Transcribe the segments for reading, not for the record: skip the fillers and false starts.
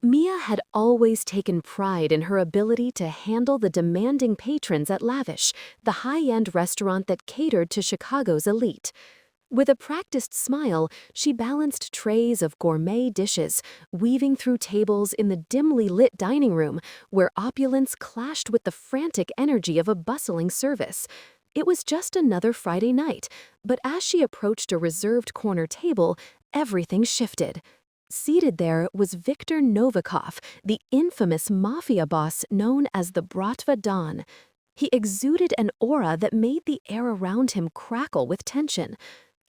Mia had always taken pride in her ability to handle the demanding patrons at Lavish, the high-end restaurant that catered to Chicago's elite. With a practiced smile, she balanced trays of gourmet dishes, weaving through tables in the dimly lit dining room where opulence clashed with the frantic energy of a bustling service. It was just another Friday night, but as she approached a reserved corner table, everything shifted. Seated there was Viktor Novikov, the infamous Mafia boss known as the Bratva Don. He exuded an aura that made the air around him crackle with tension.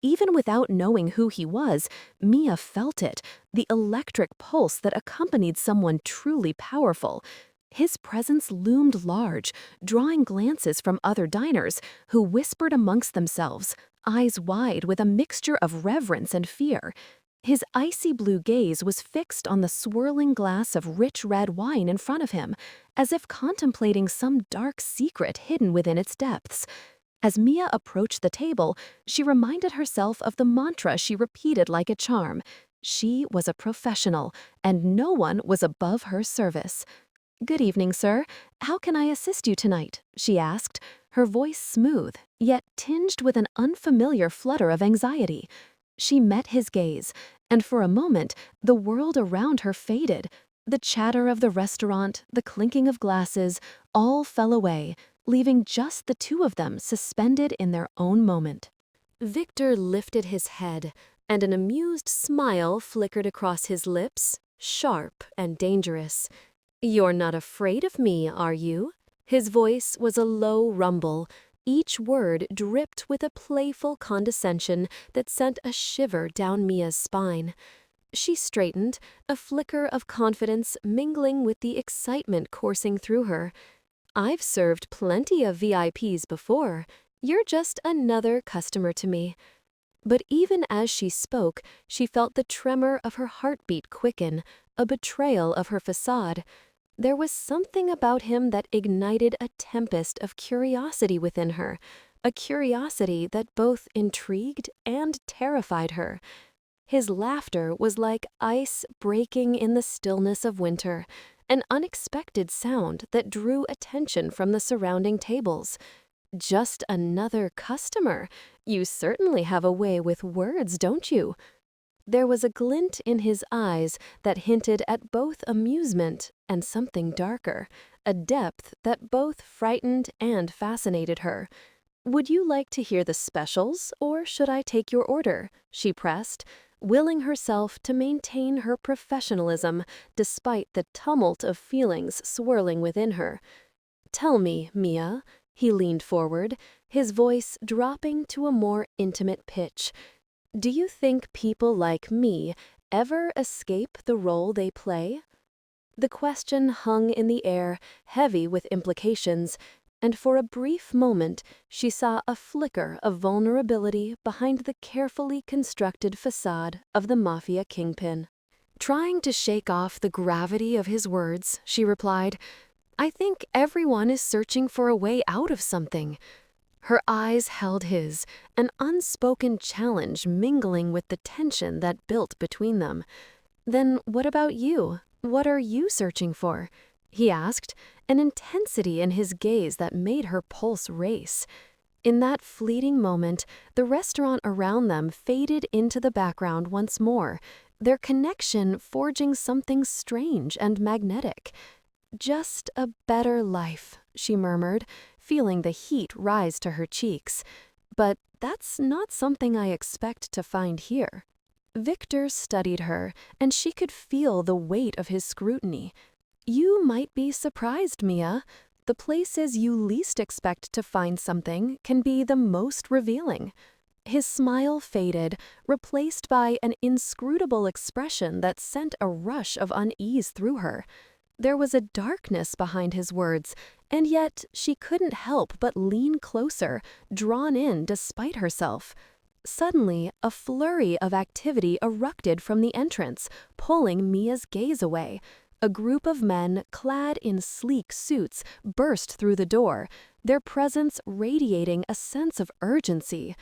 Even without knowing who he was, Mia felt it, the electric pulse that accompanied someone truly powerful. His presence loomed large, drawing glances from other diners who whispered amongst themselves, eyes wide with a mixture of reverence and fear. His icy blue gaze was fixed on the swirling glass of rich red wine in front of him, as if contemplating some dark secret hidden within its depths. As Mia approached the table, she reminded herself of the mantra she repeated like a charm. She was a professional, and no one was above her service. "Good evening, sir. How can I assist you tonight?" she asked, her voice smooth, yet tinged with an unfamiliar flutter of anxiety. She met his gaze, and for a moment, the world around her faded. The chatter of the restaurant, the clinking of glasses, all fell away, leaving just the two of them suspended in their own moment. Victor lifted his head, and an amused smile flickered across his lips, sharp and dangerous. "You're not afraid of me, are you?" His voice was a low rumble. Each word dripped with a playful condescension that sent a shiver down Mia's spine. She straightened, a flicker of confidence mingling with the excitement coursing through her. "I've served plenty of VIPs before. You're just another customer to me." But even as she spoke, she felt the tremor of her heartbeat quicken, a betrayal of her facade. There was something about him that ignited a tempest of curiosity within her, a curiosity that both intrigued and terrified her. His laughter was like ice breaking in the stillness of winter, an unexpected sound that drew attention from the surrounding tables. "Just another customer. You certainly have a way with words, don't you?" There was a glint in his eyes that hinted at both amusement and something darker, a depth that both frightened and fascinated her. "Would you like to hear the specials, or should I take your order?" she pressed, willing herself to maintain her professionalism despite the tumult of feelings swirling within her. "Tell me, Mia," he leaned forward, his voice dropping to a more intimate pitch. "Do you think people like me ever escape the role they play?" The question hung in the air, heavy with implications, and for a brief moment she saw a flicker of vulnerability behind the carefully constructed facade of the Mafia kingpin. Trying to shake off the gravity of his words, she replied, "I think everyone is searching for a way out of something." Her eyes held his, an unspoken challenge mingling with the tension that built between them. "Then what about you? What are you searching for?" he asked, an intensity in his gaze that made her pulse race. In that fleeting moment, the restaurant around them faded into the background once more, their connection forging something strange and magnetic. "Just a better life," she murmured, feeling the heat rise to her cheeks. "But that's not something I expect to find here." Victor studied her, and she could feel the weight of his scrutiny. "You might be surprised, Mia. The places you least expect to find something can be the most revealing." His smile faded, replaced by an inscrutable expression that sent a rush of unease through her. There was a darkness behind his words, and yet she couldn't help but lean closer, drawn in despite herself. Suddenly, a flurry of activity erupted from the entrance, pulling Mia's gaze away. A group of men clad in sleek suits burst through the door, their presence radiating a sense of urgency.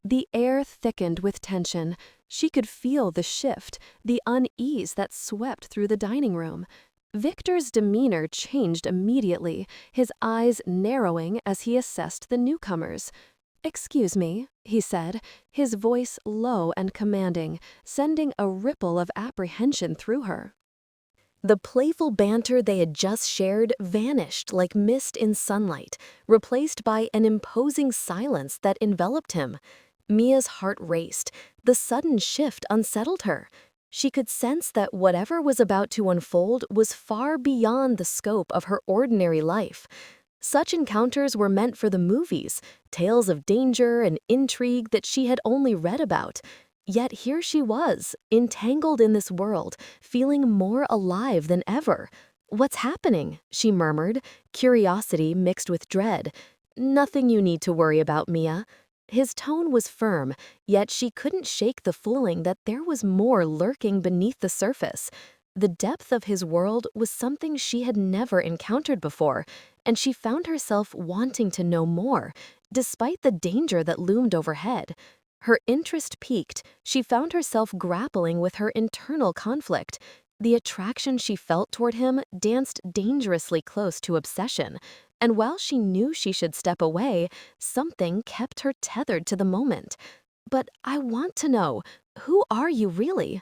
The air thickened with tension. She could feel the shift, the unease that swept through the dining room. Victor's demeanor changed immediately, his eyes narrowing as he assessed the newcomers. "Excuse me," he said, his voice low and commanding, sending a ripple of apprehension through her. The playful banter they had just shared vanished like mist in sunlight, replaced by an imposing silence that enveloped him. Mia's heart raced. The sudden shift unsettled her. She could sense that whatever was about to unfold was far beyond the scope of her ordinary life. Such encounters were meant for the movies, tales of danger and intrigue that she had only read about. Yet here she was, entangled in this world, feeling more alive than ever. "What's happening?" she murmured, curiosity mixed with dread. "Nothing you need to worry about, Mia." His tone was firm, yet she couldn't shake the feeling that there was more lurking beneath the surface. The depth of his world was something she had never encountered before, and she found herself wanting to know more, despite the danger that loomed overhead. Her interest piqued, she found herself grappling with her internal conflict. The attraction she felt toward him danced dangerously close to obsession, and while she knew she should step away, something kept her tethered to the moment. "But I want to know, who are you really?"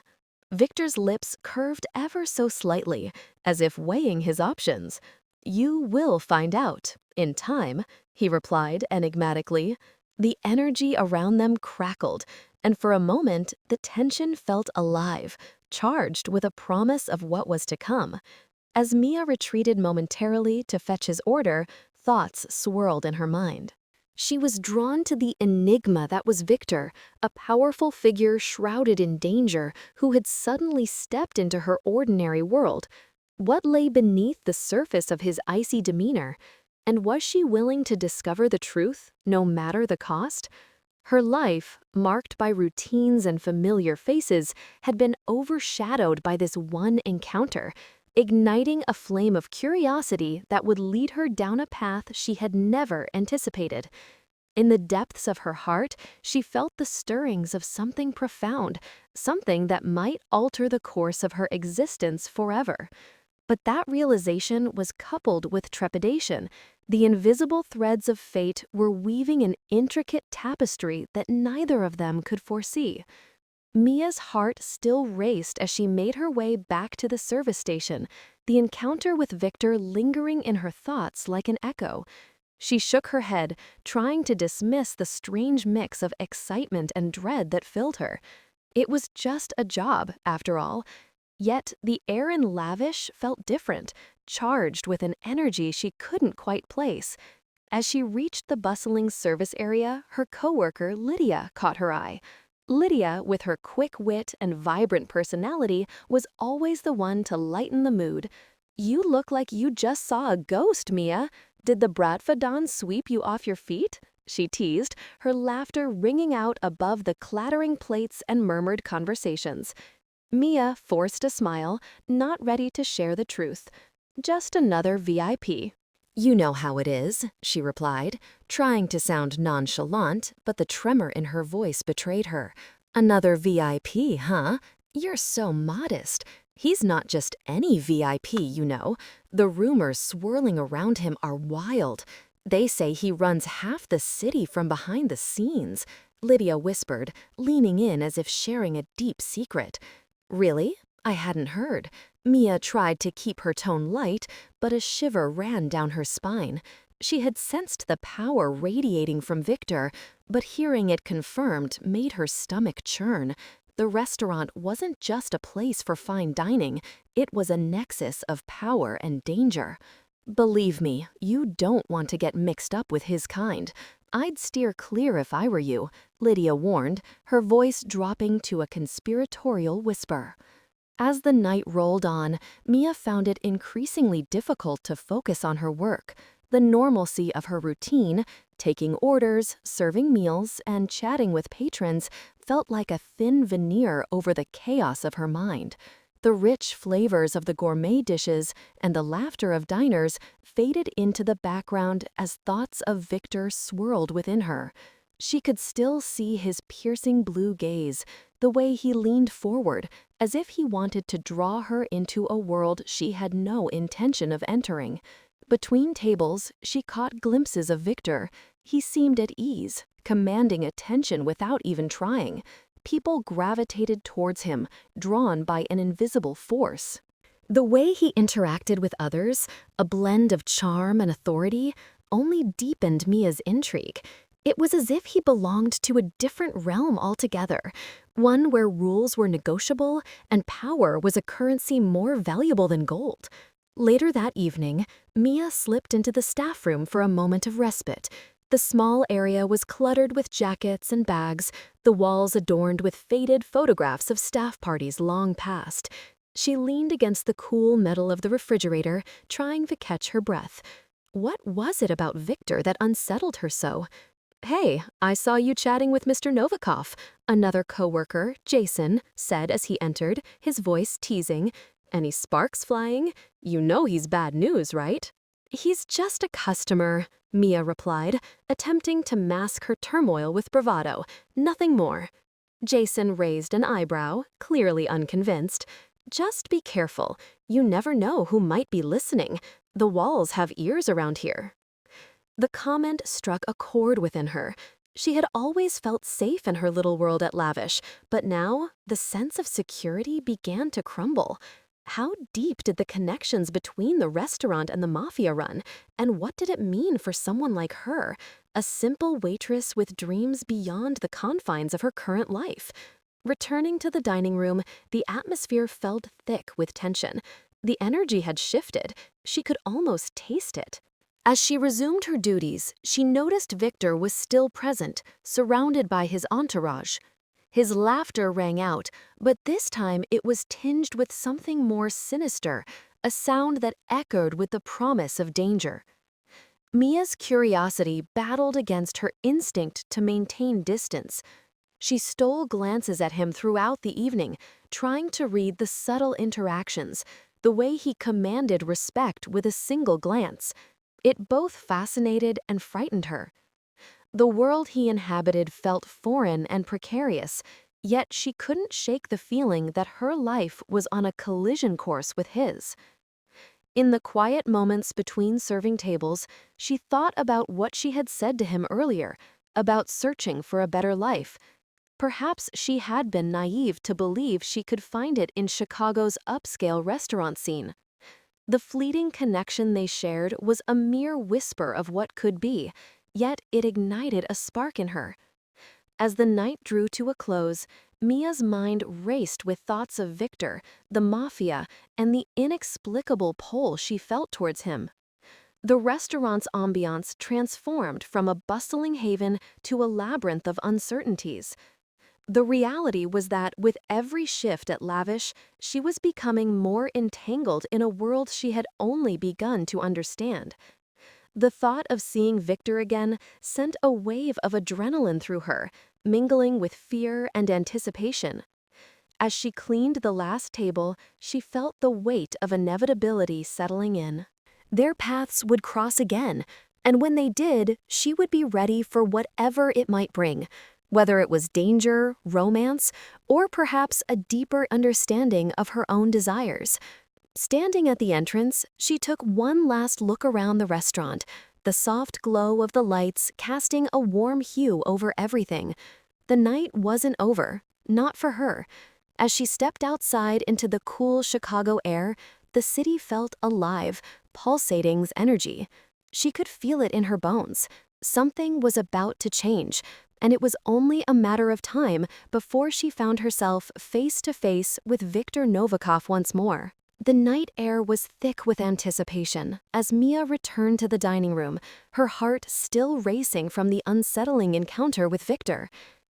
Victor's lips curved ever so slightly, as if weighing his options. "You will find out, in time," he replied enigmatically. The energy around them crackled, and for a moment the tension felt alive, charged with a promise of what was to come. As Mia retreated momentarily to fetch his order, thoughts swirled in her mind. She was drawn to the enigma that was Victor, a powerful figure shrouded in danger who had suddenly stepped into her ordinary world. What lay beneath the surface of his icy demeanor? And was she willing to discover the truth, no matter the cost? Her life, marked by routines and familiar faces, had been overshadowed by this one encounter, igniting a flame of curiosity that would lead her down a path she had never anticipated. In the depths of her heart, she felt the stirrings of something profound, something that might alter the course of her existence forever. But that realization was coupled with trepidation. The invisible threads of fate were weaving an intricate tapestry that neither of them could foresee. Mia's heart still raced as she made her way back to the service station, the encounter with Victor lingering in her thoughts like an echo. She shook her head, trying to dismiss the strange mix of excitement and dread that filled her. It was just a job, after all. Yet the air in Lavish felt different, charged with an energy she couldn't quite place. As she reached the bustling service area, her coworker Lydia caught her eye. Lydia, with her quick wit and vibrant personality, was always the one to lighten the mood. "You look like you just saw a ghost, Mia. Did the Bratva Don sweep you off your feet?" she teased, her laughter ringing out above the clattering plates and murmured conversations. Mia forced a smile, not ready to share the truth. "Just another VIP." "You know how it is," she replied, trying to sound nonchalant, but the tremor in her voice betrayed her. "Another VIP, huh? You're so modest. He's not just any VIP, you know. The rumors swirling around him are wild. They say he runs half the city from behind the scenes," Lydia whispered, leaning in as if sharing a deep secret. "Really? I hadn't heard." Mia tried to keep her tone light, but a shiver ran down her spine. She had sensed the power radiating from Victor, but hearing it confirmed made her stomach churn. The restaurant wasn't just a place for fine dining, it was a nexus of power and danger. "Believe me, you don't want to get mixed up with his kind. I'd steer clear if I were you," Lydia warned, her voice dropping to a conspiratorial whisper. As the night rolled on, Mia found it increasingly difficult to focus on her work. The normalcy of her routine, taking orders, serving meals, and chatting with patrons, felt like a thin veneer over the chaos of her mind. The rich flavors of the gourmet dishes and the laughter of diners faded into the background as thoughts of Victor swirled within her. She could still see his piercing blue gaze, the way he leaned forward, as if he wanted to draw her into a world she had no intention of entering. Between tables, she caught glimpses of Victor. He seemed at ease, commanding attention without even trying. People gravitated towards him, drawn by an invisible force. The way he interacted with others, a blend of charm and authority, only deepened Mia's intrigue. It was as if he belonged to a different realm altogether, one where rules were negotiable and power was a currency more valuable than gold. Later that evening, Mia slipped into the staff room for a moment of respite. The small area was cluttered with jackets and bags, the walls adorned with faded photographs of staff parties long past. She leaned against the cool metal of the refrigerator, trying to catch her breath. What was it about Victor that unsettled her so? "Hey, I saw you chatting with Mr. Novikov," another coworker, Jason, said as he entered, his voice teasing. "Any sparks flying? You know he's bad news, right?" "He's just a customer," Mia replied, attempting to mask her turmoil with bravado. "Nothing more." Jason raised an eyebrow, clearly unconvinced. "Just be careful. You never know who might be listening. The walls have ears around here." The comment struck a chord within her. She had always felt safe in her little world at Lavish, but now the sense of security began to crumble. How deep did the connections between the restaurant and the Mafia run, and what did it mean for someone like her, a simple waitress with dreams beyond the confines of her current life? Returning to the dining room, the atmosphere felt thick with tension. The energy had shifted. She could almost taste it. As she resumed her duties, she noticed Victor was still present, surrounded by his entourage. His laughter rang out, but this time it was tinged with something more sinister, a sound that echoed with the promise of danger. Mia's curiosity battled against her instinct to maintain distance. She stole glances at him throughout the evening, trying to read the subtle interactions, the way he commanded respect with a single glance. It both fascinated and frightened her. The world he inhabited felt foreign and precarious, yet she couldn't shake the feeling that her life was on a collision course with his. In the quiet moments between serving tables, she thought about what she had said to him earlier, about searching for a better life. Perhaps she had been naive to believe she could find it in Chicago's upscale restaurant scene. The fleeting connection they shared was a mere whisper of what could be, yet it ignited a spark in her. As the night drew to a close, Mia's mind raced with thoughts of Victor, the Mafia, and the inexplicable pull she felt towards him. The restaurant's ambiance transformed from a bustling haven to a labyrinth of uncertainties. The reality was that with every shift at Lavish, she was becoming more entangled in a world she had only begun to understand. The thought of seeing Victor again sent a wave of adrenaline through her, mingling with fear and anticipation. As she cleaned the last table, she felt the weight of inevitability settling in. Their paths would cross again, and when they did, she would be ready for whatever it might bring. Whether it was danger, romance, or perhaps a deeper understanding of her own desires. Standing at the entrance, she took one last look around the restaurant, the soft glow of the lights casting a warm hue over everything. The night wasn't over, not for her. As she stepped outside into the cool Chicago air, the city felt alive, pulsating with energy. She could feel it in her bones. Something was about to change, and it was only a matter of time before she found herself face to face with Victor Novikov once more. The night air was thick with anticipation as Mia returned to the dining room, her heart still racing from the unsettling encounter with Victor.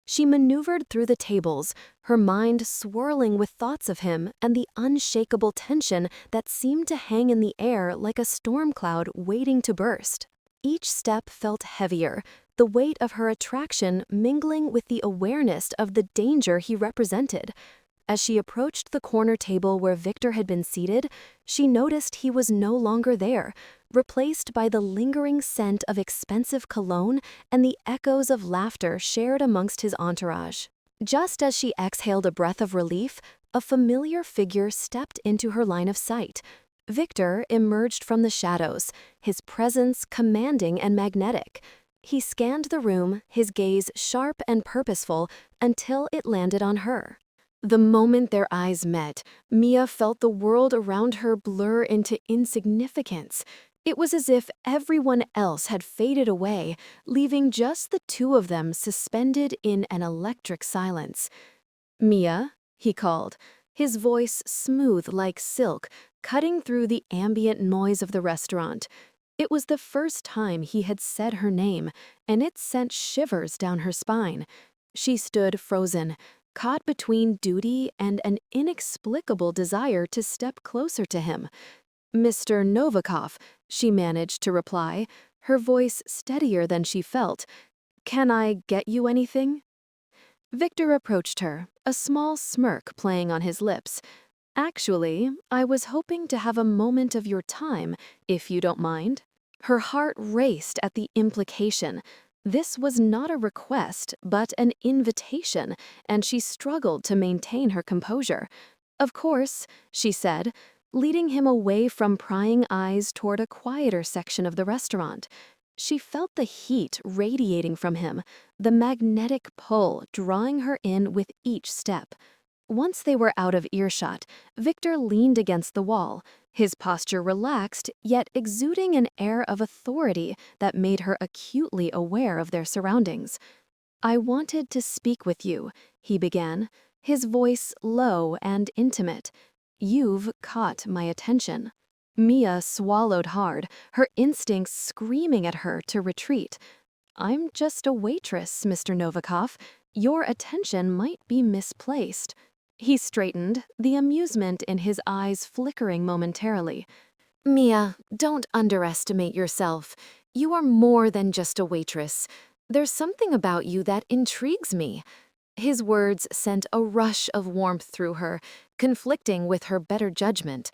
She maneuvered through the tables, her mind swirling with thoughts of him and the unshakable tension that seemed to hang in the air like a storm cloud waiting to burst. Each step felt heavier, the weight of her attraction mingling with the awareness of the danger he represented. As she approached the corner table where Victor had been seated, she noticed he was no longer there, replaced by the lingering scent of expensive cologne and the echoes of laughter shared amongst his entourage. Just as she exhaled a breath of relief, a familiar figure stepped into her line of sight. Victor emerged from the shadows, his presence commanding and magnetic. He scanned the room, his gaze sharp and purposeful, until it landed on her. The moment their eyes met, Mia felt the world around her blur into insignificance. It was as if everyone else had faded away, leaving just the two of them suspended in an electric silence. "Mia," he called, his voice smooth like silk, cutting through the ambient noise of the restaurant. It was the first time he had said her name, and it sent shivers down her spine. She stood frozen, caught between duty and an inexplicable desire to step closer to him. "Mr. Novikov," she managed to reply, her voice steadier than she felt. "Can I get you anything?" Victor approached her, a small smirk playing on his lips. "Actually, I was hoping to have a moment of your time, if you don't mind." Her heart raced at the implication. This was not a request, but an invitation, and she struggled to maintain her composure. "Of course," she said, leading him away from prying eyes toward a quieter section of the restaurant. She felt the heat radiating from him, the magnetic pull drawing her in with each step. Once they were out of earshot, Victor leaned against the wall, his posture relaxed, yet exuding an air of authority that made her acutely aware of their surroundings. "I wanted to speak with you," he began, his voice low and intimate. "You've caught my attention." Mia swallowed hard, her instincts screaming at her to retreat. "I'm just a waitress, Mr. Novikov. Your attention might be misplaced." He straightened, the amusement in his eyes flickering momentarily. "Mia, don't underestimate yourself. You are more than just a waitress. There's something about you that intrigues me." His words sent a rush of warmth through her, conflicting with her better judgment.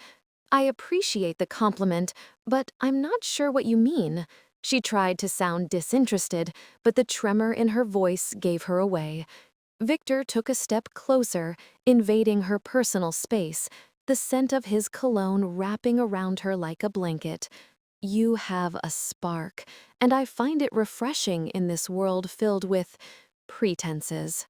"I appreciate the compliment, but I'm not sure what you mean." She tried to sound disinterested, but the tremor in her voice gave her away. Victor took a step closer, invading her personal space, the scent of his cologne wrapping around her like a blanket. "You have a spark, and I find it refreshing in this world filled with pretenses."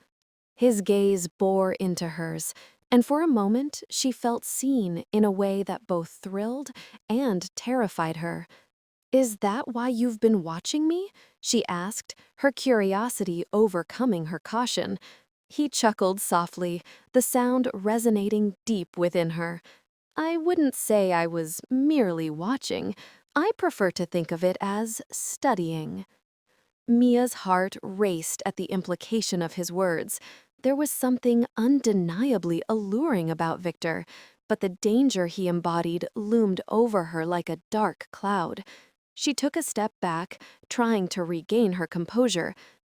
His gaze bore into hers, and for a moment she felt seen in a way that both thrilled and terrified her. "Is that why you've been watching me?" she asked, her curiosity overcoming her caution. He chuckled softly, the sound resonating deep within her. "I wouldn't say I was merely watching. I prefer to think of it as studying." Mia's heart raced at the implication of his words. There was something undeniably alluring about Victor, but the danger he embodied loomed over her like a dark cloud. She took a step back, trying to regain her composure.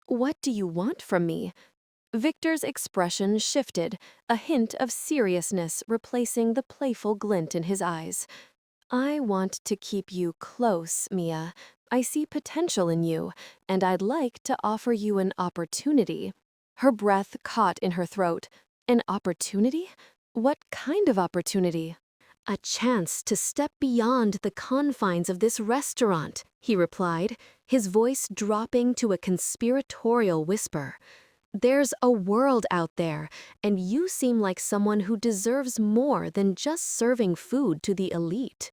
"What do you want from me?" Victor's expression shifted, a hint of seriousness replacing the playful glint in his eyes. "I want to keep you close, Mia. I see potential in you, and I'd like to offer you an opportunity." Her breath caught in her throat. "An opportunity? What kind of opportunity?" "A chance to step beyond the confines of this restaurant," he replied, his voice dropping to a conspiratorial whisper. "There's a world out there, and you seem like someone who deserves more than just serving food to the elite."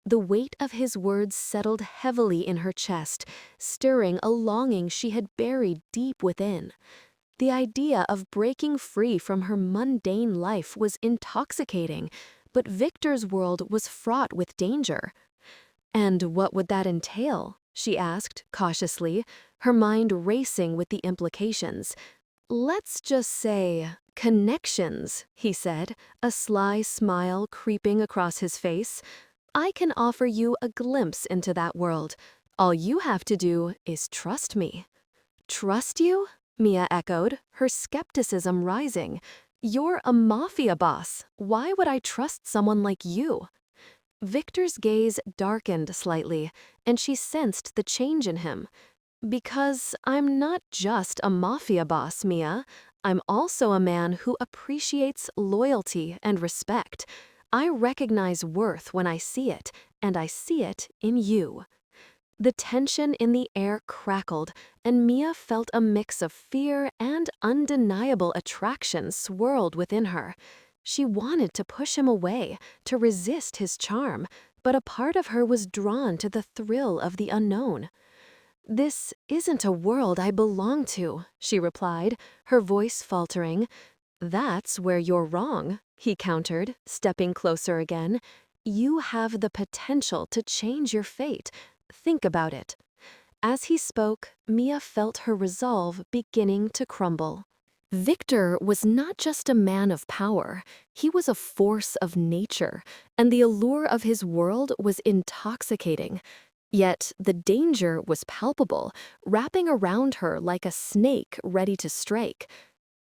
The weight of his words settled heavily in her chest, stirring a longing she had buried deep within. The idea of breaking free from her mundane life was intoxicating, but Victor's world was fraught with danger. "And what would that entail?" she asked, cautiously, her mind racing with the implications. "Let's just say connections," he said, a sly smile creeping across his face. "I can offer you a glimpse into that world. All you have to do is trust me." "Trust you?" Mia echoed, her skepticism rising. You're a mafia boss. Why would I trust someone like you? Victor's gaze darkened slightly, and she sensed the change in him. Because I'm not just a mafia boss, Mia. I'm also a man who appreciates loyalty and respect. I recognize worth when I see it, and I see it in you. The tension in the air crackled, and Mia felt a mix of fear and undeniable attraction swirled within her. She wanted to push him away, to resist his charm, but a part of her was drawn to the thrill of the unknown. "This isn't a world I belong to," she replied, her voice faltering. "That's where you're wrong," he countered, stepping closer again. "You have the potential to change your fate. Think about it." As he spoke, Mia felt her resolve beginning to crumble. Victor was not just a man of power, he was a force of nature, and the allure of his world was intoxicating. Yet the danger was palpable, wrapping around her like a snake ready to strike.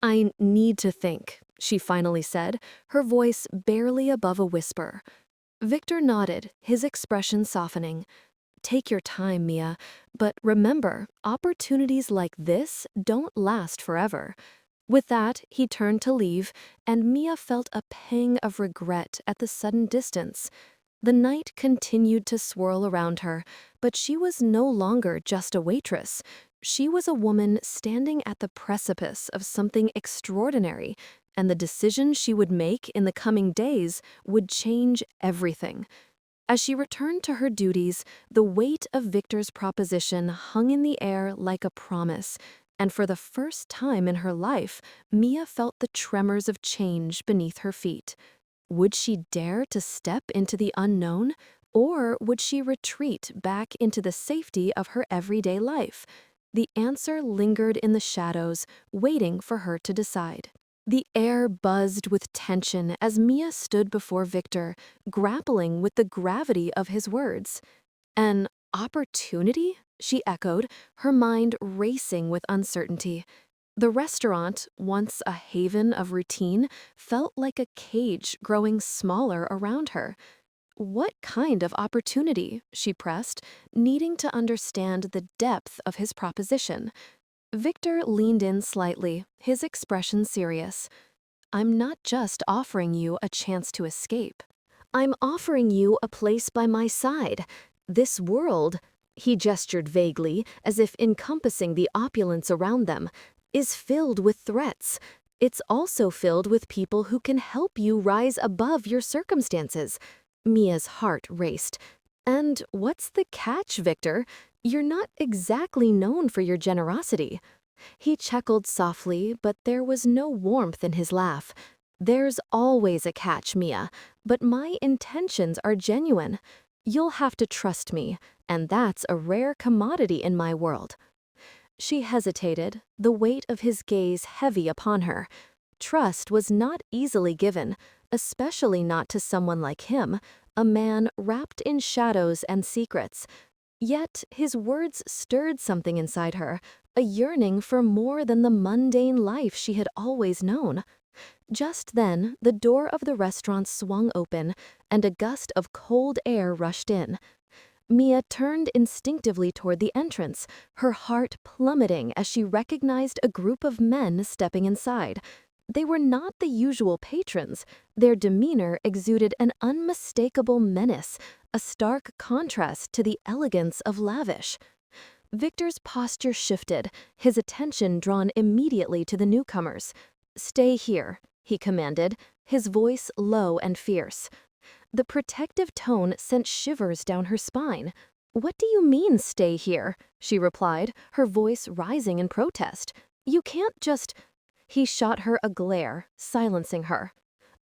"I need to think," she finally said, her voice barely above a whisper. Victor nodded, his expression softening. "Take your time, Mia, but remember, opportunities like this don't last forever." With that, he turned to leave, and Mia felt a pang of regret at the sudden distance. The night continued to swirl around her, but she was no longer just a waitress. She was a woman standing at the precipice of something extraordinary, and the decision she would make in the coming days would change everything. As she returned to her duties, the weight of Victor's proposition hung in the air like a promise, and for the first time in her life, Mia felt the tremors of change beneath her feet. Would she dare to step into the unknown, or would she retreat back into the safety of her everyday life? The answer lingered in the shadows, waiting for her to decide. The air buzzed with tension as Mia stood before Victor, grappling with the gravity of his words. "An opportunity?" she echoed, her mind racing with uncertainty. The restaurant, once a haven of routine, felt like a cage growing smaller around her. "What kind of opportunity?" she pressed, needing to understand the depth of his proposition. Victor leaned in slightly, his expression serious. "I'm not just offering you a chance to escape. I'm offering you a place by my side. This world," he gestured vaguely, as if encompassing the opulence around them, "is filled with threats. It's also filled with people who can help you rise above your circumstances." Mia's heart raced. "And what's the catch, Victor? You're not exactly known for your generosity." He chuckled softly, but there was no warmth in his laugh. "There's always a catch, Mia, but my intentions are genuine. You'll have to trust me, and that's a rare commodity in my world." She hesitated, the weight of his gaze heavy upon her. Trust was not easily given, especially not to someone like him, a man wrapped in shadows and secrets. Yet his words stirred something inside her, a yearning for more than the mundane life she had always known. Just then, the door of the restaurant swung open, and a gust of cold air rushed in. Mia turned instinctively toward the entrance, her heart plummeting as she recognized a group of men stepping inside. They were not the usual patrons. Their demeanor exuded an unmistakable menace, a stark contrast to the elegance of Lavish. Victor's posture shifted, his attention drawn immediately to the newcomers. "Stay here," he commanded, his voice low and fierce. The protective tone sent shivers down her spine. "What do you mean, stay here?" she replied, her voice rising in protest. "You can't just—" He shot her a glare, silencing her.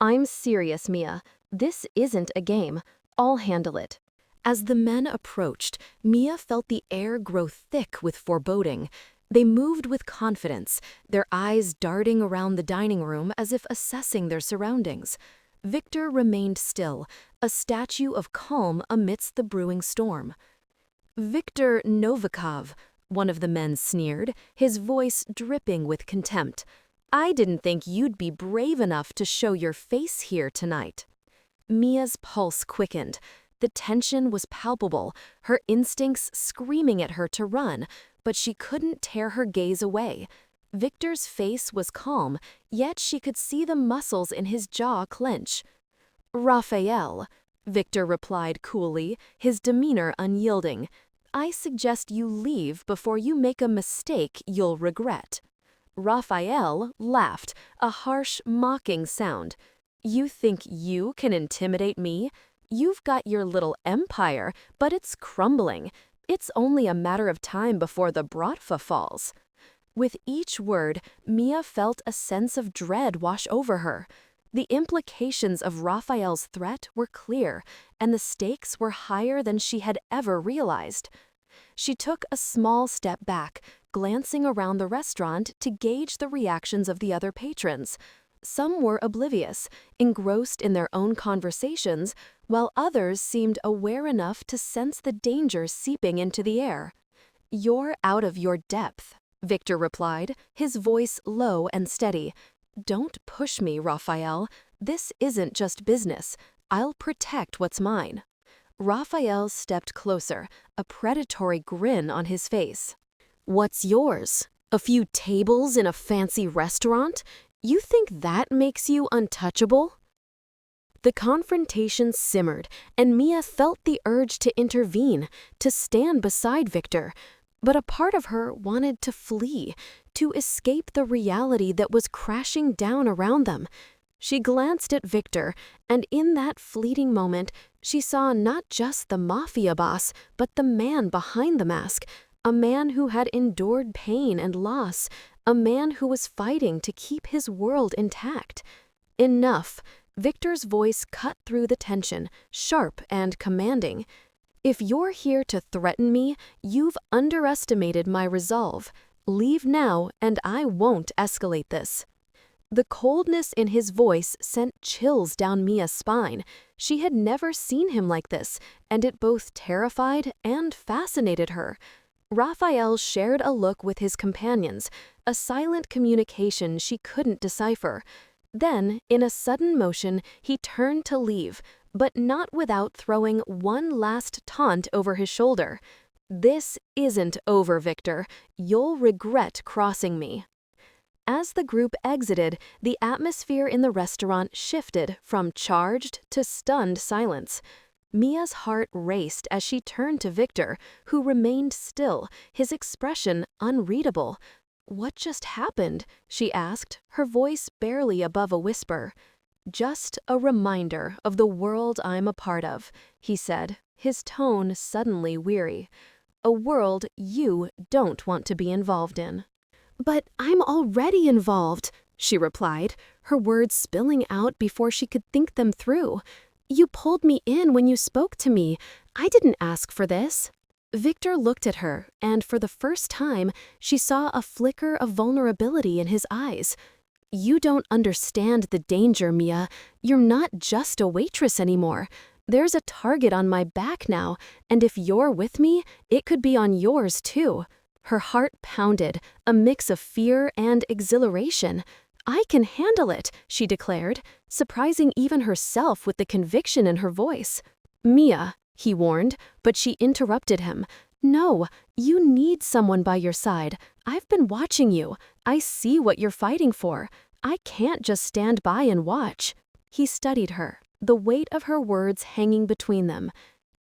"I'm serious, Mia. This isn't a game. I'll handle it." As the men approached, Mia felt the air grow thick with foreboding. They moved with confidence, their eyes darting around the dining room as if assessing their surroundings. Victor remained still, a statue of calm amidst the brewing storm. "Viktor Novikov," one of the men sneered, his voice dripping with contempt. I didn't think you'd be brave enough to show your face here tonight." Mia's pulse quickened. The tension was palpable, her instincts screaming at her to run, but she couldn't tear her gaze away. Victor's face was calm, yet she could see the muscles in his jaw clench. "Raphael," Victor replied coolly, his demeanor unyielding, "I suggest you leave before you make a mistake you'll regret." Raphael laughed, a harsh, mocking sound. "You think you can intimidate me? You've got your little empire, but it's crumbling. It's only a matter of time before the Bratva falls." With each word, Mia felt a sense of dread wash over her. The implications of Raphael's threat were clear, and the stakes were higher than she had ever realized. She took a small step back, glancing around the restaurant to gauge the reactions of the other patrons. Some were oblivious, engrossed in their own conversations, while others seemed aware enough to sense the danger seeping into the air. "You're out of your depth," Victor replied, his voice low and steady. "Don't push me, Raphael. This isn't just business. I'll protect what's mine." Raphael stepped closer, a predatory grin on his face. "What's yours? A few tables in a fancy restaurant? You think that makes you untouchable?" The confrontation simmered, and Mia felt the urge to intervene, to stand beside Victor. But a part of her wanted to flee, to escape the reality that was crashing down around them. She glanced at Victor, and in that fleeting moment, she saw not just the Mafia boss, but the man behind the mask, a man who had endured pain and loss, a man who was fighting to keep his world intact. "Enough." Victor's voice cut through the tension, sharp and commanding. "If you're here to threaten me, you've underestimated my resolve. Leave now, and I won't escalate this." The coldness in his voice sent chills down Mia's spine. She had never seen him like this, and it both terrified and fascinated her. Raphael shared a look with his companions, a silent communication she couldn't decipher. Then, in a sudden motion, he turned to leave, but not without throwing one last taunt over his shoulder. "This isn't over, Victor. You'll regret crossing me." As the group exited, the atmosphere in the restaurant shifted from charged to stunned silence. Mia's heart raced as she turned to Victor, who remained still, his expression unreadable. "What just happened?" she asked, her voice barely above a whisper. "Just a reminder of the world I'm a part of," he said, his tone suddenly weary. "A world you don't want to be involved in." "But I'm already involved," she replied, her words spilling out before she could think them through. "You pulled me in when you spoke to me. I didn't ask for this." Victor looked at her, and for the first time, she saw a flicker of vulnerability in his eyes. "You don't understand the danger, Mia. You're not just a waitress anymore. There's a target on my back now, and if you're with me, it could be on yours too." Her heart pounded, a mix of fear and exhilaration. "I can handle it," she declared, surprising even herself with the conviction in her voice. "Mia," he warned, but she interrupted him. "No, you need someone by your side. I've been watching you. I see what you're fighting for. I can't just stand by and watch." He studied her, the weight of her words hanging between them.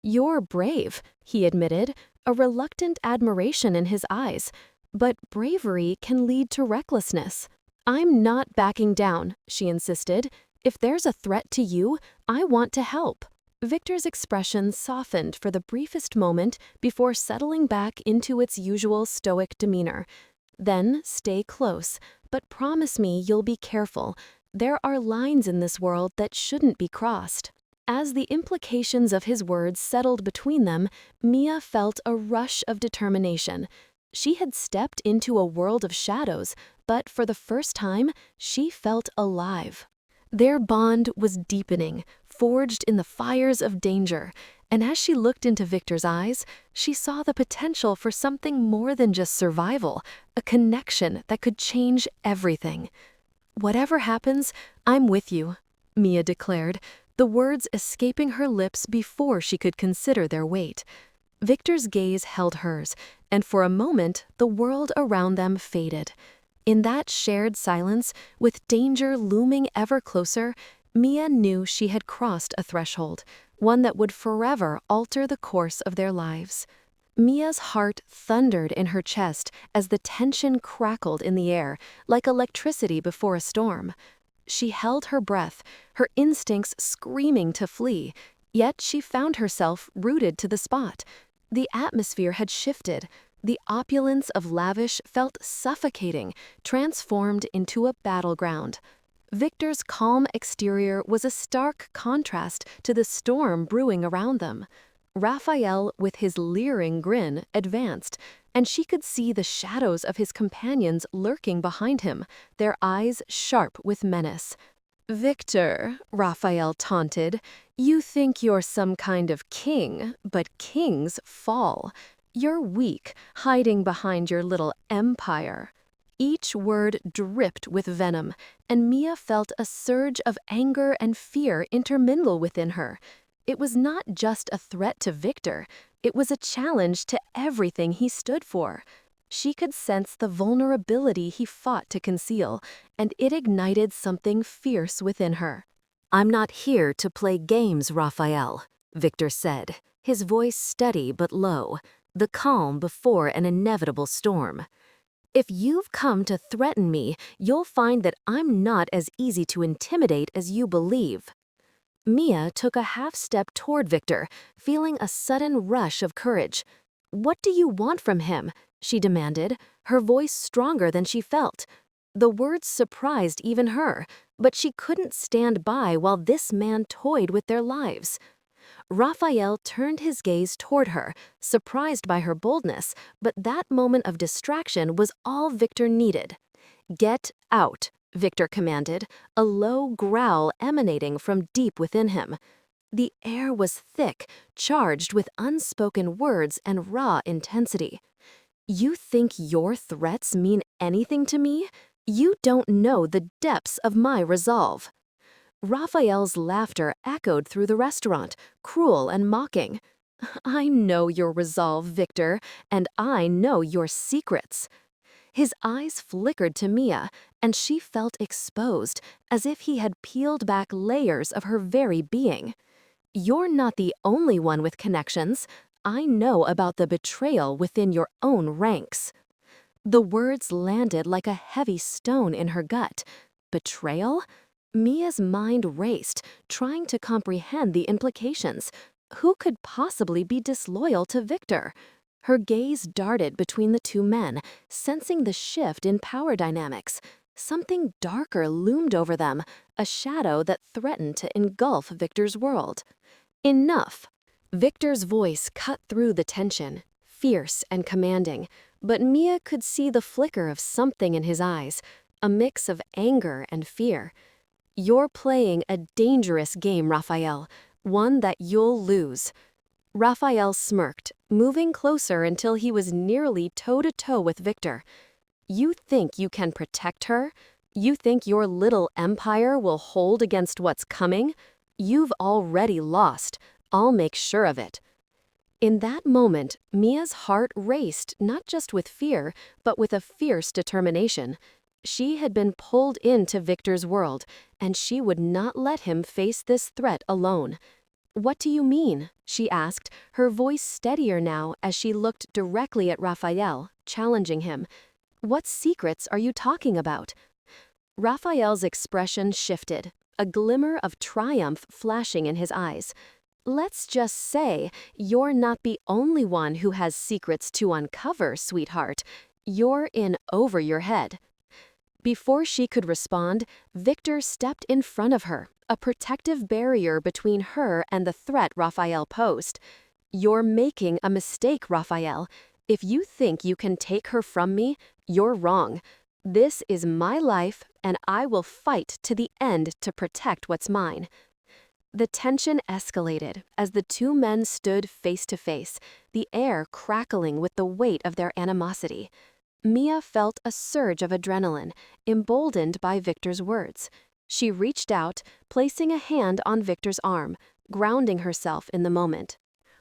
"You're brave," he admitted, a reluctant admiration in his eyes. "But bravery can lead to recklessness." "I'm not backing down," she insisted. "If there's a threat to you, I want to help." Victor's expression softened for the briefest moment before settling back into its usual stoic demeanor. "Then stay close, but promise me you'll be careful. There are lines in this world that shouldn't be crossed." As the implications of his words settled between them, Mia felt a rush of determination. She had stepped into a world of shadows, but for the first time, she felt alive. Their bond was deepening, forged in the fires of danger, and as she looked into Victor's eyes, she saw the potential for something more than just survival, a connection that could change everything. "Whatever happens, I'm with you," Mia declared, the words escaping her lips before she could consider their weight. Victor's gaze held hers, and for a moment the world around them faded. In that shared silence, with danger looming ever closer, Mia knew she had crossed a threshold, one that would forever alter the course of their lives. Mia's heart thundered in her chest as the tension crackled in the air, like electricity before a storm. She held her breath, her instincts screaming to flee, yet she found herself rooted to the spot. The atmosphere had shifted. The opulence of Lavish felt suffocating, transformed into a battleground. Victor's calm exterior was a stark contrast to the storm brewing around them. Raphael, with his leering grin, advanced, and she could see the shadows of his companions lurking behind him, their eyes sharp with menace. "Victor," Raphael taunted, "you think you're some kind of king, but kings fall. You're weak, hiding behind your little empire." Each word dripped with venom, and Mia felt a surge of anger and fear intermingle within her. It was not just a threat to Victor, it was a challenge to everything he stood for. She could sense the vulnerability he fought to conceal, and it ignited something fierce within her. "I'm not here to play games, Raphael," Victor said, his voice steady but low, the calm before an inevitable storm. "If you've come to threaten me, you'll find that I'm not as easy to intimidate as you believe." Mia took a half-step toward Victor, feeling a sudden rush of courage. "What do you want from him?" she demanded, her voice stronger than she felt. The words surprised even her, but she couldn't stand by while this man toyed with their lives. Raphael turned his gaze toward her, surprised by her boldness, but that moment of distraction was all Victor needed. "Get out," Victor commanded, a low growl emanating from deep within him. The air was thick, charged with unspoken words and raw intensity. "You think your threats mean anything to me? You don't know the depths of my resolve." Raphael's laughter echoed through the restaurant, cruel and mocking. "I know your resolve, Victor, and I know your secrets." His eyes flickered to Mia, and she felt exposed, as if he had peeled back layers of her very being. "You're not the only one with connections. I know about the betrayal within your own ranks." The words landed like a heavy stone in her gut. Betrayal? Mia's mind raced, trying to comprehend the implications. Who could possibly be disloyal to Victor? Her gaze darted between the two men, sensing the shift in power dynamics. Something darker loomed over them, a shadow that threatened to engulf Victor's world. "Enough!" Victor's voice cut through the tension, fierce and commanding, but Mia could see the flicker of something in his eyes, a mix of anger and fear. "You're playing a dangerous game, Raphael, one that you'll lose." Raphael smirked, moving closer until he was nearly toe-to-toe with Victor. "You think you can protect her? You think your little empire will hold against what's coming? You've already lost. I'll make sure of it." In that moment, Mia's heart raced not just with fear, but with a fierce determination. She had been pulled into Victor's world, and she would not let him face this threat alone. "What do you mean?" she asked, her voice steadier now as she looked directly at Raphael, challenging him. "What secrets are you talking about?" Raphael's expression shifted, a glimmer of triumph flashing in his eyes. "Let's just say you're not the only one who has secrets to uncover, sweetheart. You're in over your head." Before she could respond, Victor stepped in front of her, a protective barrier between her and the threat Raphael posed. "You're making a mistake, Raphael. If you think you can take her from me, you're wrong. This is my life, and I will fight to the end to protect what's mine." The tension escalated as the two men stood face to face, the air crackling with the weight of their animosity. Mia felt a surge of adrenaline, emboldened by Victor's words. She reached out, placing a hand on Victor's arm, grounding herself in the moment.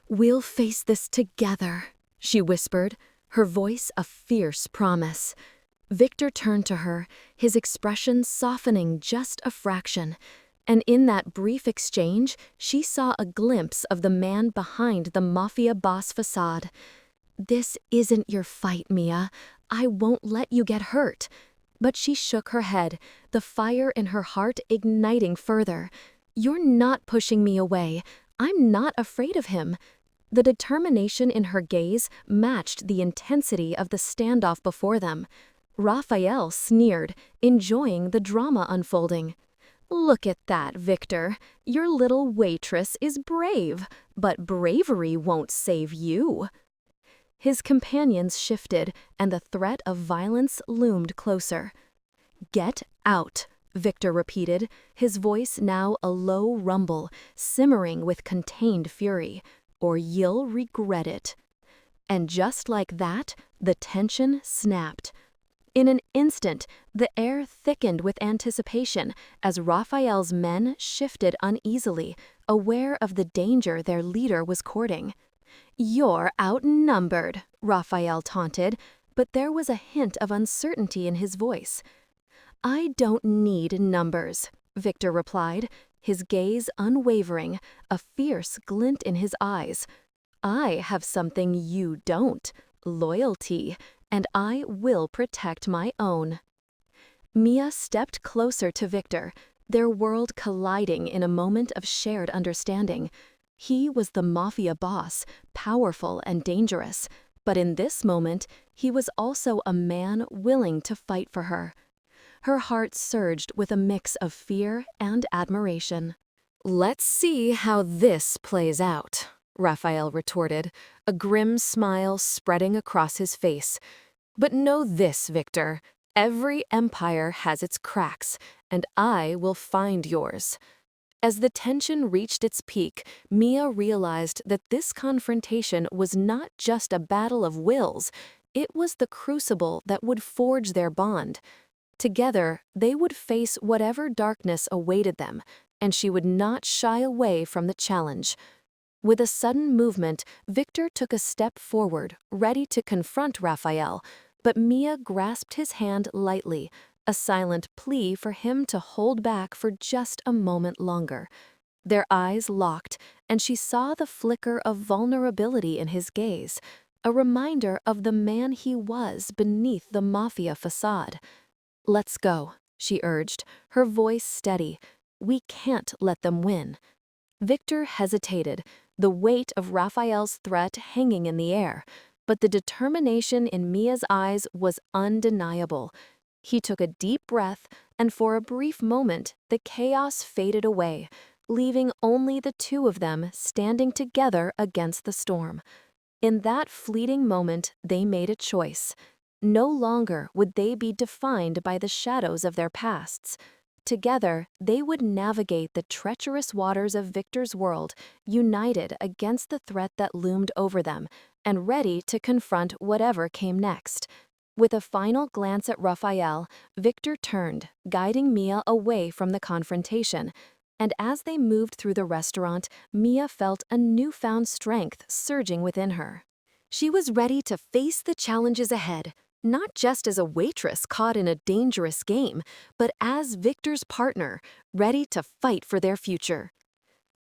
"We'll face this together," she whispered, her voice a fierce promise. Victor turned to her, his expression softening just a fraction. And in that brief exchange, she saw a glimpse of the man behind the Mafia boss facade. "This isn't your fight, Mia. I won't let you get hurt." But she shook her head, the fire in her heart igniting further. "You're not pushing me away. I'm not afraid of him." The determination in her gaze matched the intensity of the standoff before them. Raphael sneered, enjoying the drama unfolding. "Look at that, Victor. Your little waitress is brave, but bravery won't save you." His companions shifted, and the threat of violence loomed closer. "Get out," Victor repeated, his voice now a low rumble, simmering with contained fury, "or you'll regret it." And just like that, the tension snapped. In an instant, the air thickened with anticipation as Raphael's men shifted uneasily, aware of the danger their leader was courting. "You're outnumbered," Raphael taunted, but there was a hint of uncertainty in his voice. "I don't need numbers," Victor replied, his gaze unwavering, a fierce glint in his eyes. "I have something you don't, loyalty, and I will protect my own." Mia stepped closer to Victor, their world colliding in a moment of shared understanding. He was the Mafia boss, powerful and dangerous, but in this moment, he was also a man willing to fight for her. Her heart surged with a mix of fear and admiration. "Let's see how this plays out," Raphael retorted, a grim smile spreading across his face. "But know this, Victor, every empire has its cracks, and I will find yours." As the tension reached its peak, Mia realized that this confrontation was not just a battle of wills, it was the crucible that would forge their bond. Together, they would face whatever darkness awaited them, and she would not shy away from the challenge. With a sudden movement, Victor took a step forward, ready to confront Raphael, but Mia grasped his hand lightly, a silent plea for him to hold back for just a moment longer. Their eyes locked, and she saw the flicker of vulnerability in his gaze, a reminder of the man he was beneath the Mafia facade. "Let's go," she urged, her voice steady. "We can't let them win." Victor hesitated, the weight of Raphael's threat hanging in the air, but the determination in Mia's eyes was undeniable. He took a deep breath, and for a brief moment, the chaos faded away, leaving only the two of them standing together against the storm. In that fleeting moment, they made a choice. No longer would they be defined by the shadows of their pasts. Together, they would navigate the treacherous waters of Victor's world, united against the threat that loomed over them, and ready to confront whatever came next. With a final glance at Raphael, Victor turned, guiding Mia away from the confrontation. And as they moved through the restaurant, Mia felt a newfound strength surging within her. She was ready to face the challenges ahead, not just as a waitress caught in a dangerous game, but as Victor's partner, ready to fight for their future.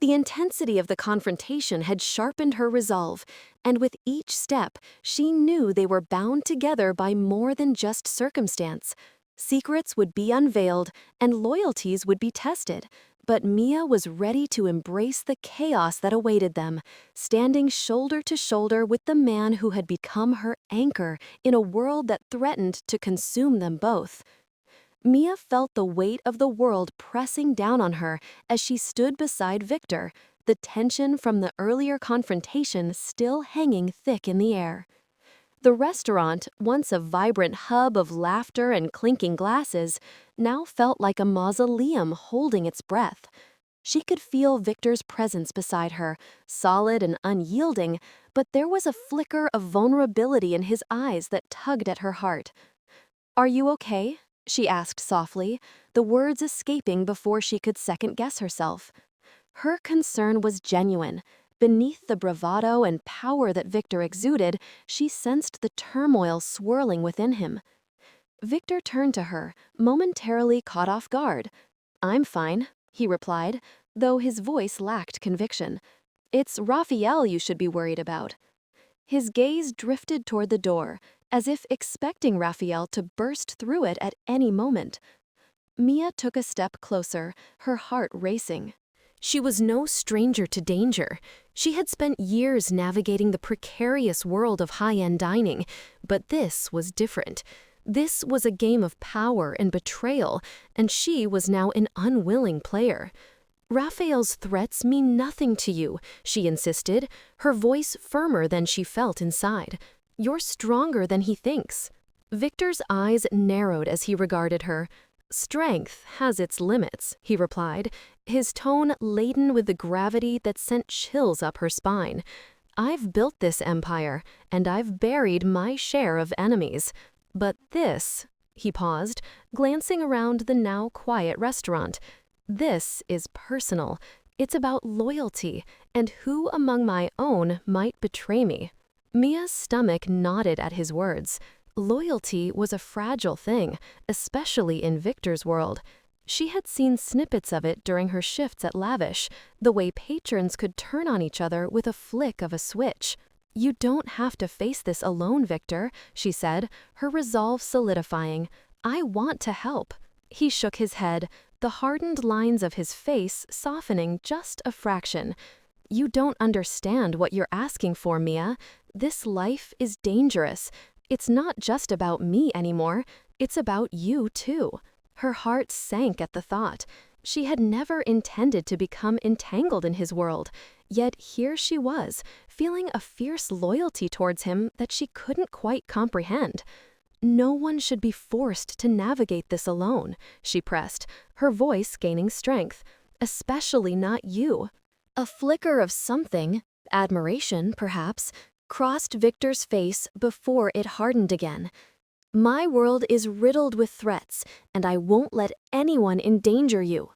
The intensity of the confrontation had sharpened her resolve, and with each step, she knew they were bound together by more than just circumstance. Secrets would be unveiled, and loyalties would be tested, but Mia was ready to embrace the chaos that awaited them, standing shoulder to shoulder with the man who had become her anchor in a world that threatened to consume them both. Mia felt the weight of the world pressing down on her as she stood beside Victor, the tension from the earlier confrontation still hanging thick in the air. The restaurant, once a vibrant hub of laughter and clinking glasses, now felt like a mausoleum holding its breath. She could feel Victor's presence beside her, solid and unyielding, but there was a flicker of vulnerability in his eyes that tugged at her heart. "Are you okay?" she asked softly, the words escaping before she could second-guess herself. Her concern was genuine. Beneath the bravado and power that Victor exuded, she sensed the turmoil swirling within him. Victor turned to her, momentarily caught off guard. "I'm fine," he replied, though his voice lacked conviction. "It's Raphael you should be worried about." His gaze drifted toward the door, as if expecting Raphael to burst through it at any moment. Mia took a step closer, her heart racing. She was no stranger to danger. She had spent years navigating the precarious world of high-end dining, but this was different. This was a game of power and betrayal, and she was now an unwilling player. "Raphael's threats mean nothing to you," she insisted, her voice firmer than she felt inside. "You're stronger than he thinks." Victor's eyes narrowed as he regarded her. "Strength has its limits," he replied, his tone laden with the gravity that sent chills up her spine. "I've built this empire, and I've buried my share of enemies. But this," he paused, glancing around the now quiet restaurant, "this is personal. It's about loyalty, and who among my own might betray me." Mia's stomach nodded at his words. Loyalty was a fragile thing, especially in Victor's world. She had seen snippets of it during her shifts at Lavish, the way patrons could turn on each other with a flick of a switch. "You don't have to face this alone, Victor," she said, her resolve solidifying. "I want to help." He shook his head, the hardened lines of his face softening just a fraction. "You don't understand what you're asking for, Mia. This life is dangerous. It's not just about me anymore. It's about you, too." Her heart sank at the thought. She had never intended to become entangled in his world, yet here she was, feeling a fierce loyalty towards him that she couldn't quite comprehend. "No one should be forced to navigate this alone," she pressed, her voice gaining strength. "Especially not you." A flicker of something, admiration perhaps, crossed Victor's face before it hardened again. "My world is riddled with threats, and I won't let anyone endanger you."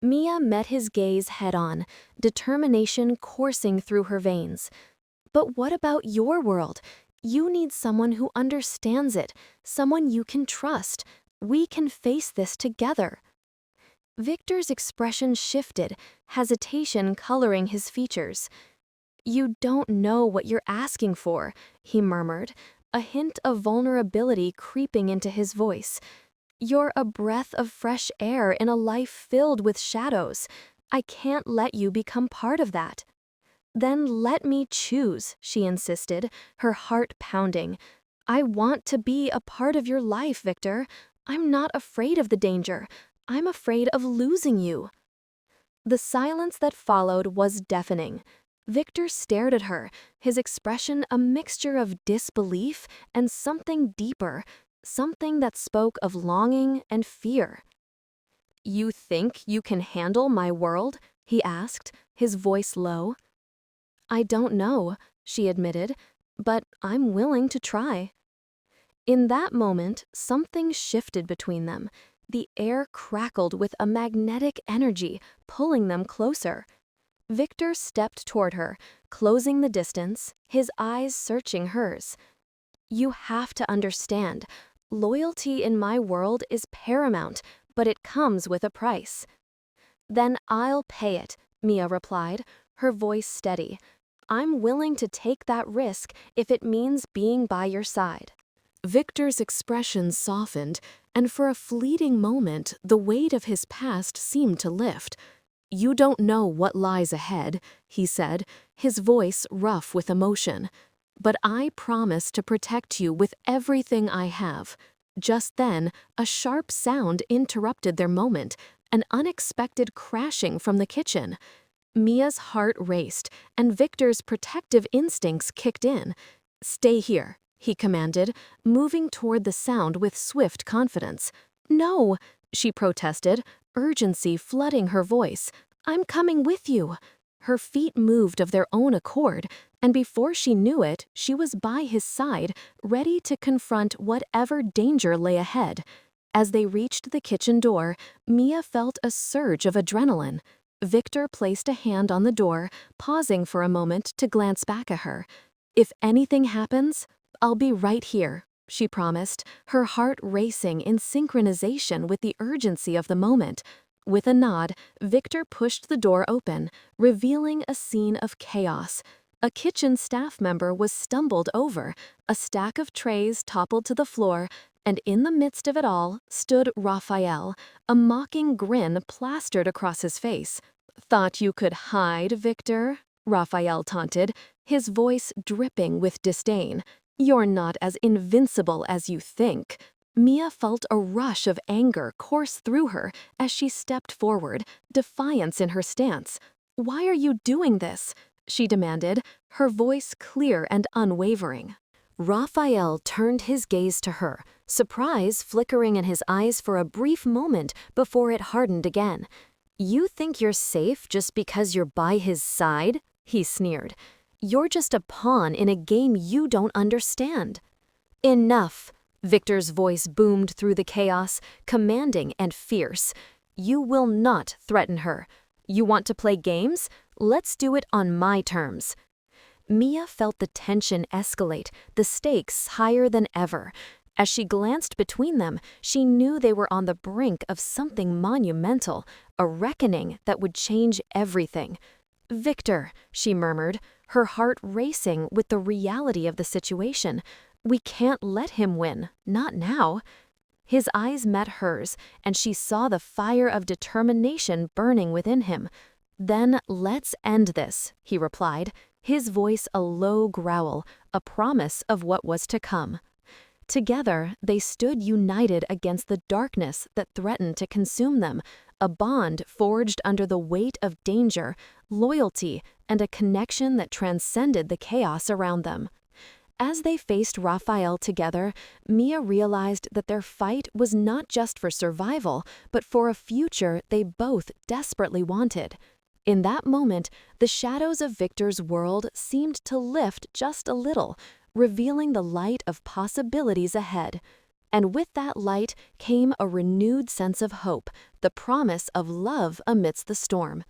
Mia met his gaze head-on, determination coursing through her veins. "But what about your world? You need someone who understands it, someone you can trust. We can face this together." Victor's expression shifted, hesitation coloring his features. "You don't know what you're asking for," he murmured, a hint of vulnerability creeping into his voice. "You're a breath of fresh air in a life filled with shadows. I can't let you become part of that." "Then let me choose," she insisted, her heart pounding. "I want to be a part of your life, Victor. I'm not afraid of the danger. I'm afraid of losing you." The silence that followed was deafening. Victor stared at her, his expression a mixture of disbelief and something deeper, something that spoke of longing and fear. "You think you can handle my world?" he asked, his voice low. "I don't know," she admitted, "but I'm willing to try." In that moment, something shifted between them. The air crackled with a magnetic energy, pulling them closer. Victor stepped toward her, closing the distance, his eyes searching hers. "You have to understand. Loyalty in my world is paramount, but it comes with a price." "Then I'll pay it," Mia replied, her voice steady. "I'm willing to take that risk if it means being by your side." Victor's expression softened, and for a fleeting moment, the weight of his past seemed to lift. "You don't know what lies ahead," he said, his voice rough with emotion. "But I promise to protect you with everything I have." Just then, a sharp sound interrupted their moment, an unexpected crashing from the kitchen. Mia's heart raced, and Victor's protective instincts kicked in. "Stay here," he commanded, moving toward the sound with swift confidence. "No," she protested, urgency flooding her voice. I'm coming with you. Her feet moved of their own accord, and before she knew it, she was by his side, ready to confront whatever danger lay ahead. As they reached the kitchen door, Mia felt a surge of adrenaline. Victor placed a hand on the door, pausing for a moment to glance back at her. "If anything happens, I'll be right here," she promised, her heart racing in synchronization with the urgency of the moment. With a nod, Victor pushed the door open, revealing a scene of chaos. A kitchen staff member was stumbled over, a stack of trays toppled to the floor, and in the midst of it all stood Raphael, a mocking grin plastered across his face. "Thought you could hide, Victor?" Raphael taunted, his voice dripping with disdain. "You're not as invincible as you think." Mia felt a rush of anger course through her as she stepped forward, defiance in her stance. "Why are you doing this?" she demanded, her voice clear and unwavering. Raphael turned his gaze to her, surprise flickering in his eyes for a brief moment before it hardened again. "You think you're safe just because you're by his side?" he sneered. "You're just a pawn in a game you don't understand." "Enough!" Victor's voice boomed through the chaos, commanding and fierce. "You will not threaten her. You want to play games? Let's do it on my terms." Mia felt the tension escalate, the stakes higher than ever. As she glanced between them, she knew they were on the brink of something monumental, a reckoning that would change everything. "Victor," she murmured, her heart racing with the reality of the situation. "We can't let him win, not now." His eyes met hers, and she saw the fire of determination burning within him. "Then let's end this," he replied, his voice a low growl, a promise of what was to come. Together, they stood united against the darkness that threatened to consume them, a bond forged under the weight of danger, loyalty, and a connection that transcended the chaos around them. As they faced Raphael together, Mia realized that their fight was not just for survival, but for a future they both desperately wanted. In that moment, the shadows of Victor's world seemed to lift just a little, revealing the light of possibilities ahead. And with that light came a renewed sense of hope, the promise of love amidst the storm.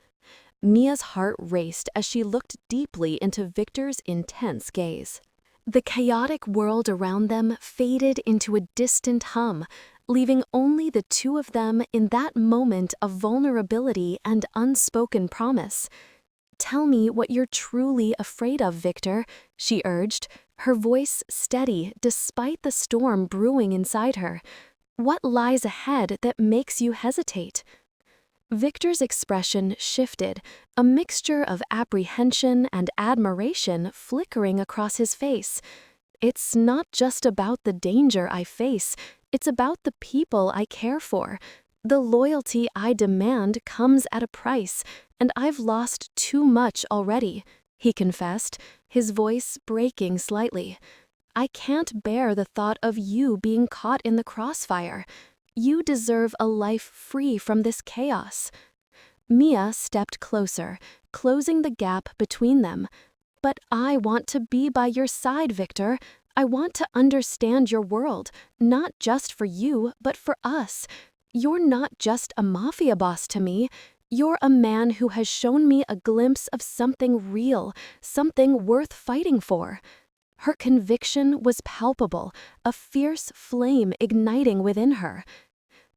Mia's heart raced as she looked deeply into Victor's intense gaze. The chaotic world around them faded into a distant hum, leaving only the two of them in that moment of vulnerability and unspoken promise. "Tell me what you're truly afraid of, Victor," she urged, her voice steady despite the storm brewing inside her. "What lies ahead that makes you hesitate?" Victor's expression shifted, a mixture of apprehension and admiration flickering across his face. "It's not just about the danger I face, it's about the people I care for. The loyalty I demand comes at a price, and I've lost too much already," he confessed, his voice breaking slightly. "I can't bear the thought of you being caught in the crossfire. You deserve a life free from this chaos." Mia stepped closer, closing the gap between them. "But I want to be by your side, Victor. I want to understand your world, not just for you, but for us. You're not just a mafia boss to me. You're a man who has shown me a glimpse of something real, something worth fighting for." Her conviction was palpable, a fierce flame igniting within her.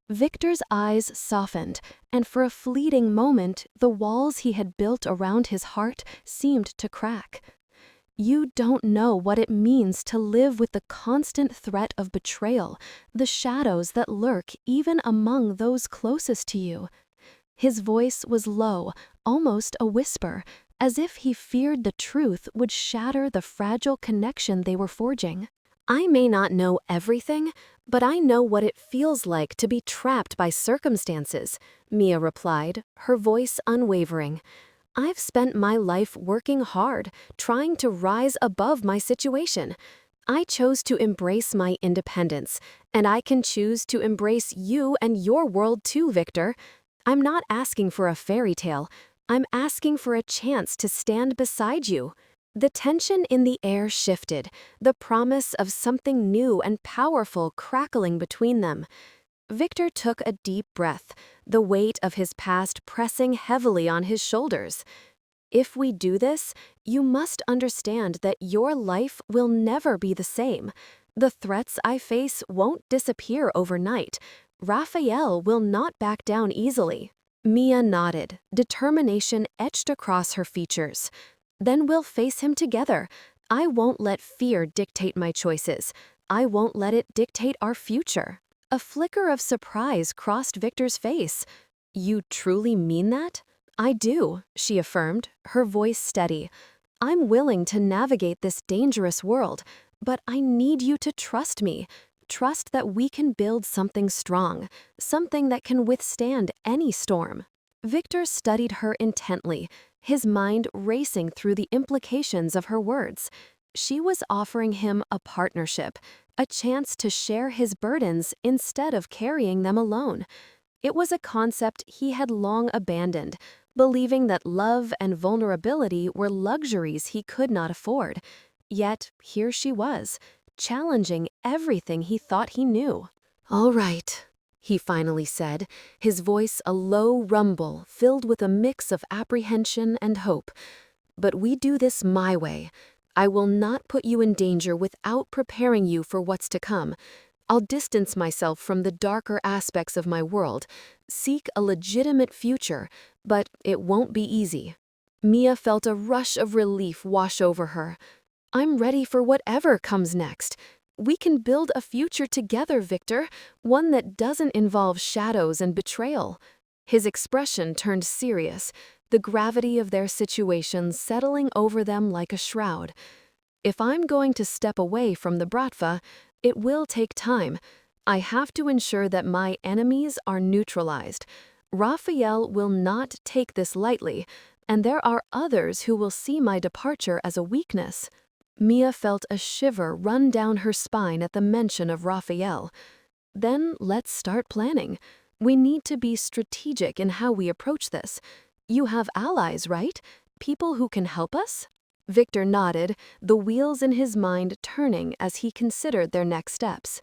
Victor's eyes softened, and for a fleeting moment, the walls he had built around his heart seemed to crack. "You don't know what it means to live with the constant threat of betrayal, the shadows that lurk even among those closest to you." His voice was low, almost a whisper, as if he feared the truth would shatter the fragile connection they were forging. "I may not know everything, but I know what it feels like to be trapped by circumstances," Mia replied, her voice unwavering. "I've spent my life working hard, trying to rise above my situation. I chose to embrace my independence, and I can choose to embrace you and your world too, Victor. I'm not asking for a fairy tale. I'm asking for a chance to stand beside you." The tension in the air shifted, the promise of something new and powerful crackling between them. Victor took a deep breath, the weight of his past pressing heavily on his shoulders. "If we do this, you must understand that your life will never be the same. The threats I face won't disappear overnight. Raphael will not back down easily." Mia nodded, determination etched across her features. "Then we'll face him together. I won't let fear dictate my choices. I won't let it dictate our future." A flicker of surprise crossed Victor's face. "You truly mean that?" "I do," she affirmed, her voice steady. "I'm willing to navigate this dangerous world, but I need you to trust me. Trust that we can build something strong, something that can withstand any storm." Victor studied her intently, his mind racing through the implications of her words. She was offering him a partnership, a chance to share his burdens instead of carrying them alone. It was a concept he had long abandoned, believing that love and vulnerability were luxuries he could not afford. Yet here she was, challenging everything he thought he knew. "All right," he finally said, his voice a low rumble filled with a mix of apprehension and hope. "But we do this my way. I will not put you in danger without preparing you for what's to come. I'll distance myself from the darker aspects of my world, seek a legitimate future, but it won't be easy." Mia felt a rush of relief wash over her. "I'm ready for whatever comes next. We can build a future together, Victor, one that doesn't involve shadows and betrayal." His expression turned serious, the gravity of their situation settling over them like a shroud. "If I'm going to step away from the Bratva, it will take time. I have to ensure that my enemies are neutralized. Raphael will not take this lightly, and there are others who will see my departure as a weakness." Mia felt a shiver run down her spine at the mention of Raphael. "Then let's start planning. We need to be strategic in how we approach this. You have allies, right? People who can help us?" Victor nodded, the wheels in his mind turning as he considered their next steps.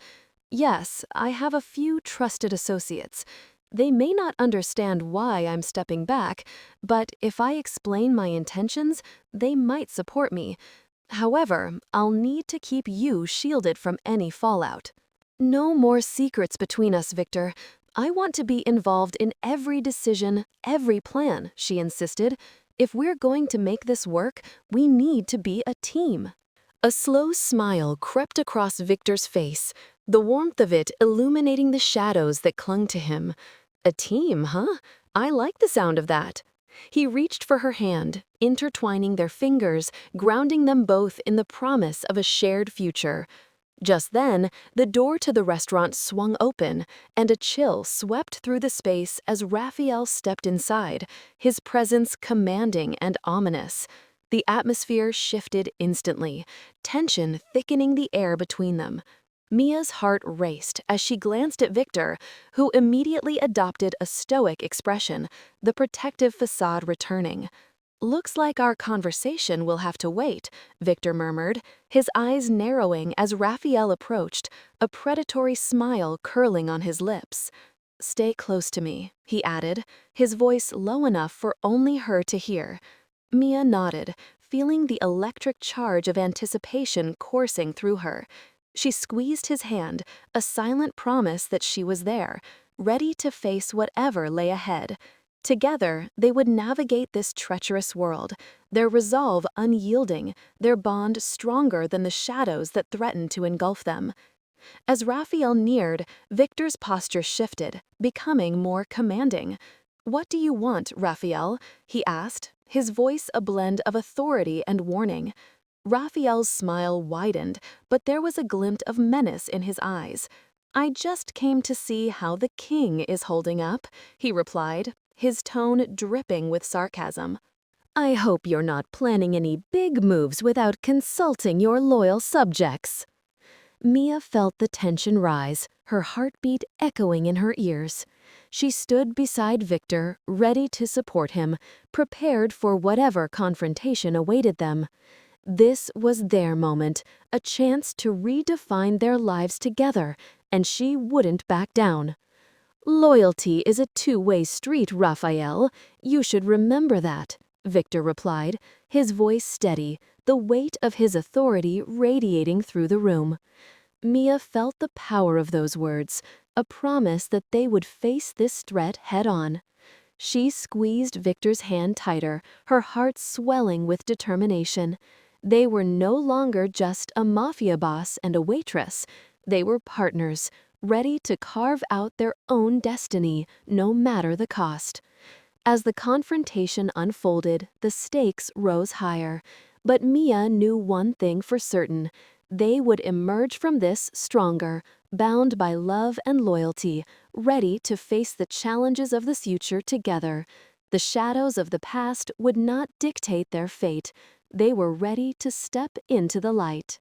"Yes, I have a few trusted associates. They may not understand why I'm stepping back, but if I explain my intentions, they might support me. However, I'll need to keep you shielded from any fallout." "No more secrets between us, Victor. I want to be involved in every decision, every plan," she insisted. "If we're going to make this work, we need to be a team." A slow smile crept across Victor's face, the warmth of it illuminating the shadows that clung to him. "A team, huh? I like the sound of that." He reached for her hand, intertwining their fingers, grounding them both in the promise of a shared future. Just then, the door to the restaurant swung open, and a chill swept through the space as Raphael stepped inside, his presence commanding and ominous. The atmosphere shifted instantly, tension thickening the air between them. Mia's heart raced as she glanced at Victor, who immediately adopted a stoic expression, the protective facade returning. "Looks like our conversation will have to wait," Victor murmured, his eyes narrowing as Raphael approached, a predatory smile curling on his lips. "Stay close to me," he added, his voice low enough for only her to hear. Mia nodded, feeling the electric charge of anticipation coursing through her. She squeezed his hand, a silent promise that she was there, ready to face whatever lay ahead. Together, they would navigate this treacherous world, their resolve unyielding, their bond stronger than the shadows that threatened to engulf them. As Raphael neared, Victor's posture shifted, becoming more commanding. "What do you want, Raphael?" he asked, his voice a blend of authority and warning. Raphael's smile widened, but there was a glint of menace in his eyes. "I just came to see how the king is holding up," he replied, his tone dripping with sarcasm. "I hope you're not planning any big moves without consulting your loyal subjects." Mia felt the tension rise, her heartbeat echoing in her ears. She stood beside Victor, ready to support him, prepared for whatever confrontation awaited them. This was their moment, a chance to redefine their lives together, and she wouldn't back down. "Loyalty is a two-way street, Raphael. You should remember that," Victor replied, his voice steady, the weight of his authority radiating through the room. Mia felt the power of those words, a promise that they would face this threat head-on. She squeezed Victor's hand tighter, her heart swelling with determination. They were no longer just a mafia boss and a waitress. They were partners, ready to carve out their own destiny, no matter the cost. As the confrontation unfolded, the stakes rose higher. But Mia knew one thing for certain. They would emerge from this stronger, bound by love and loyalty, ready to face the challenges of the future together. The shadows of the past would not dictate their fate. They were ready to step into the light.